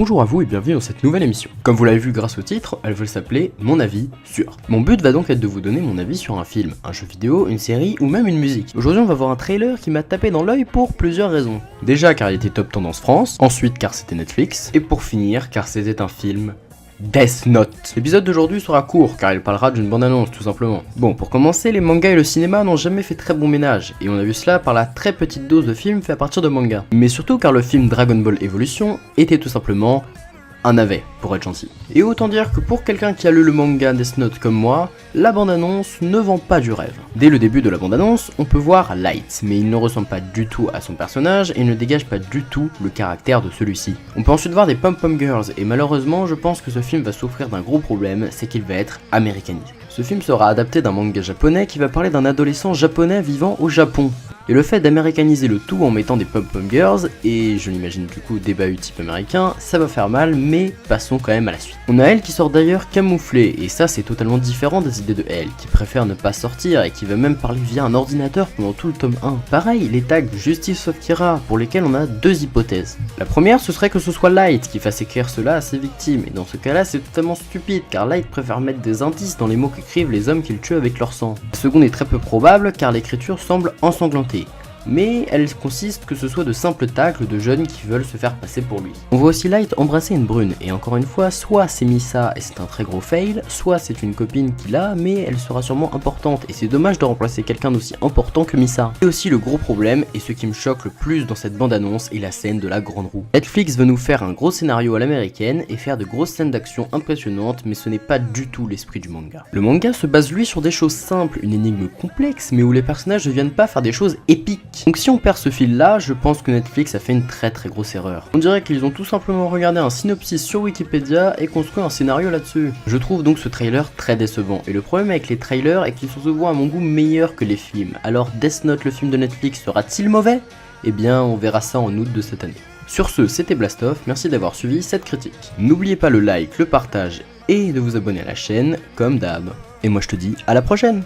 Bonjour à vous et bienvenue dans cette nouvelle émission. Comme vous l'avez vu grâce au titre, elle veut s'appeler Mon avis sur. Mon but va donc être de vous donner mon avis sur un film, un jeu vidéo, une série ou même une musique. Aujourd'hui on va voir un trailer qui m'a tapé dans l'œil pour plusieurs raisons. Déjà car il était top tendance France, ensuite car c'était Netflix, et pour finir car c'était un film Death Note. L'épisode d'aujourd'hui sera court car il parlera d'une bande-annonce tout simplement. Bon, pour commencer, les mangas et le cinéma n'ont jamais fait très bon ménage, et on a vu cela par la très petite dose de films fait à partir de mangas. Mais surtout car le film Dragon Ball Evolution était tout simplement un navet, pour être gentil. Et autant dire que pour quelqu'un qui a lu le manga Death Note comme moi, la bande-annonce ne vend pas du rêve. Dès le début de la bande-annonce, on peut voir Light, mais il ne ressemble pas du tout à son personnage et ne dégage pas du tout le caractère de celui-ci. On peut ensuite voir des pom-pom girls, et malheureusement je pense que ce film va souffrir d'un gros problème, c'est qu'il va être américanisé. Ce film sera adapté d'un manga japonais qui va parler d'un adolescent japonais vivant au Japon. Et le fait d'américaniser le tout en mettant des pom-pom girls, et je l'imagine du coup des bahuts type américain, ça va faire mal, mais passons quand même à la suite. On a elle qui sort d'ailleurs camouflée, et ça c'est totalement différent des idées de elle, qui préfère ne pas sortir et qui va même parler via un ordinateur pendant tout le tome 1. Pareil, les tags Justice of Kira, pour lesquels on a deux hypothèses. La première, ce serait que ce soit Light qui fasse écrire cela à ses victimes, et dans ce cas-là c'est totalement stupide, car Light préfère mettre des indices dans les mots qu'écrivent les hommes qu'il tue avec leur sang. La seconde est très peu probable, car l'écriture semble ensanglantée. Mais elle consiste que ce soit de simples tacles de jeunes qui veulent se faire passer pour lui. On voit aussi Light embrasser une brune, et encore une fois, soit c'est Misa et c'est un très gros fail, soit c'est une copine qu'il a, mais elle sera sûrement importante, et c'est dommage de remplacer quelqu'un d'aussi important que Misa. Et aussi le gros problème, et ce qui me choque le plus dans cette bande-annonce, est la scène de la grande roue. Netflix veut nous faire un gros scénario à l'américaine, et faire de grosses scènes d'action impressionnantes, mais ce n'est pas du tout l'esprit du manga. Le manga se base lui sur des choses simples, une énigme complexe, mais où les personnages ne viennent pas faire des choses épiques. Donc si on perd ce fil là, je pense que Netflix a fait une très grosse erreur. On dirait qu'ils ont tout simplement regardé un synopsis sur Wikipédia et construit un scénario là-dessus. Je trouve donc ce trailer très décevant, et le problème avec les trailers est qu'ils sont souvent à mon goût meilleurs que les films. Alors Death Note, le film de Netflix, sera-t-il mauvais? Eh bien on verra ça en août de cette année. Sur ce, c'était Blastoff, merci d'avoir suivi cette critique. N'oubliez pas le like, le partage et de vous abonner à la chaîne, comme d'hab. Et moi je te dis à la prochaine!